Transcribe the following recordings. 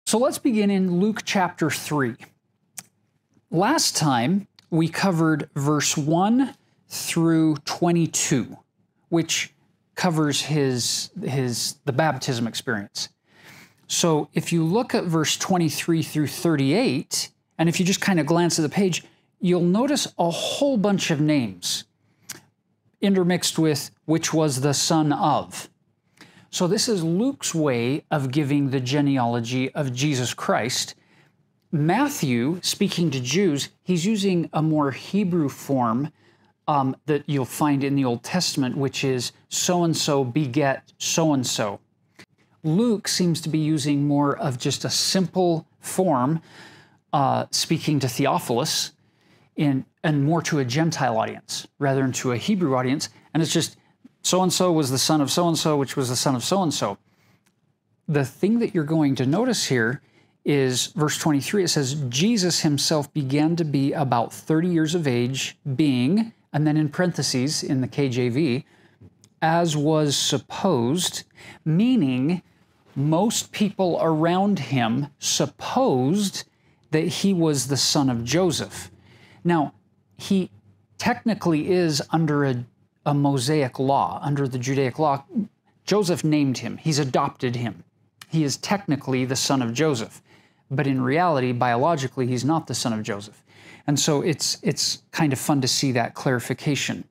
So let's begin in Luke chapter 3. Last time we covered verse 1 through 22, which covers the baptism experience. So if you look at verse 23 through 38, and if you just kind of glance at the page, you'll notice a whole bunch of names intermixed with which was the son of. So this is Luke's way of giving the genealogy of Jesus Christ. Matthew, speaking to Jews, he's using a more Hebrew form that you'll find in the Old Testament, which is so-and-so beget so-and-so. Luke seems to be using more of just a simple form, speaking to Theophilus, and more to a Gentile audience rather than to a Hebrew audience. And it's just, so-and-so was the son of so-and-so, which was the son of so-and-so. The thing that you're going to notice here is verse 23. It says, Jesus himself began to be about 30 years of age, being, and then in parentheses in the KJV, as was supposed, meaning most people around him supposed that he was the son of Joseph. Now, he technically is under a Mosaic law, under the Judaic law. Joseph named him. He's adopted him. He is technically the son of Joseph. But in reality, biologically, he's not the son of Joseph. And so it's kind of fun to see that clarification.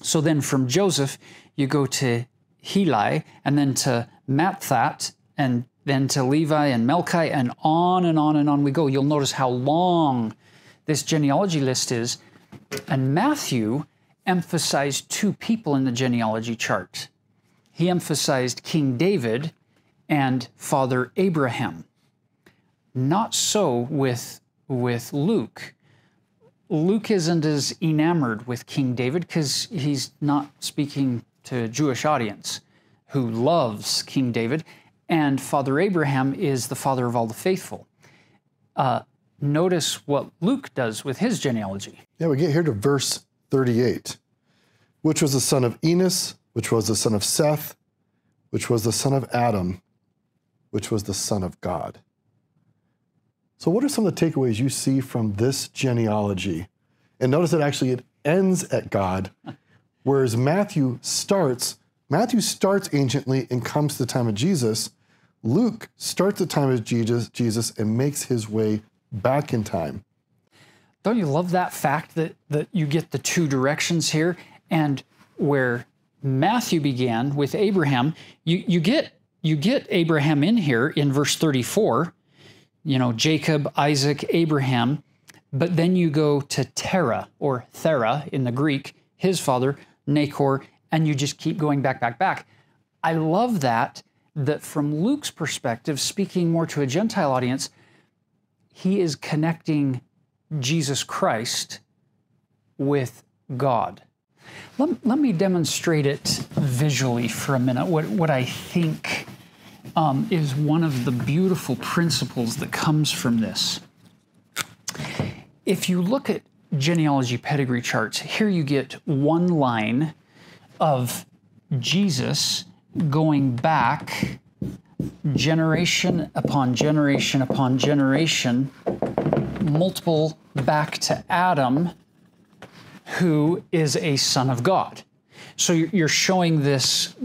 So then from Joseph, you go to Heli, and then to Matthat, and then to Levi and Melchi, and on and on and on we go. You'll notice how long this genealogy list is. And Matthew emphasized two people in the genealogy chart. He emphasized King David and Father Abraham. Not so with Luke. Luke isn't as enamored with King David because he's not speaking to a Jewish audience who loves King David, and Father Abraham is the father of all the faithful. Notice what Luke does with his genealogy. Yeah, we get here to verse 38, which was the son of Enos, which was the son of Seth, which was the son of Adam, which was the son of God. So what are some of the takeaways you see from this genealogy? And notice that actually it ends at God, whereas Matthew starts anciently and comes to the time of Jesus. Luke starts the time of Jesus and makes his way back in time. Don't you love that fact that you get the two directions here? And where Matthew began with Abraham, you get Abraham in here in verse 34, Jacob, Isaac, Abraham, but then you go to Terah, or Thera in the Greek, his father, Nahor, and you just keep going back. I love that from Luke's perspective, speaking more to a Gentile audience, he is connecting Jesus Christ with God. Let me demonstrate it visually for a minute, what I think is one of the beautiful principles that comes from this. If you look at genealogy pedigree charts, here you get one line of Jesus going back generation upon generation upon generation, multiple back to Adam, who is a son of God. So you're showing this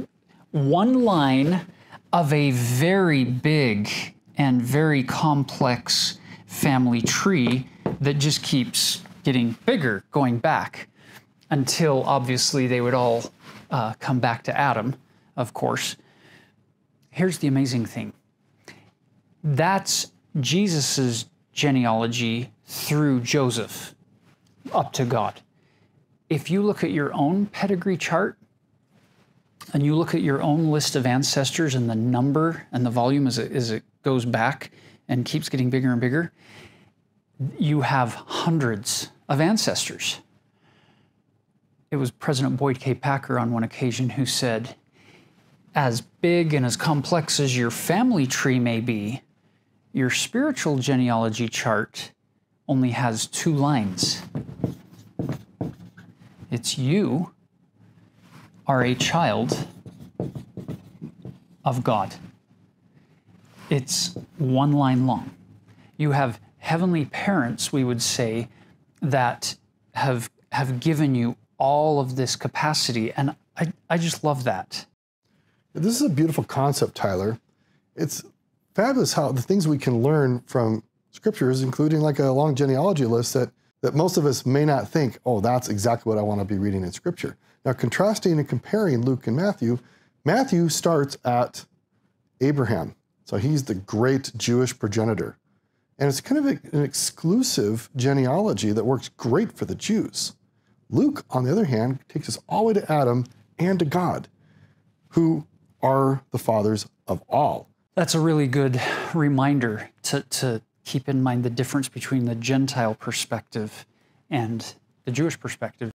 one line of a very big and very complex family tree that just keeps getting bigger, going back, until obviously they would all come back to Adam, of course. Here's the amazing thing. That's Jesus's genealogy through Joseph up to God. If you look at your own pedigree chart and you look at your own list of ancestors and the number and the volume as it goes back and keeps getting bigger and bigger, you have hundreds of ancestors. It was President Boyd K. Packer on one occasion who said, as big and as complex as your family tree may be, your spiritual genealogy chart only has two lines. It's you are a child of God. It's one line long. You have heavenly parents, we would say, that have given you all of this capacity, and I just love that. This is a beautiful concept, Tyler. It's fabulous how the things we can learn from scriptures, including like a long genealogy list that most of us may not think, oh, that's exactly what I want to be reading in scripture. Now, contrasting and comparing Luke and Matthew, Matthew starts at Abraham. So he's the great Jewish progenitor. And it's kind of an exclusive genealogy that works great for the Jews. Luke, on the other hand, takes us all the way to Adam and to God, who are the fathers of all. That's a really good reminder to keep in mind the difference between the Gentile perspective and the Jewish perspective.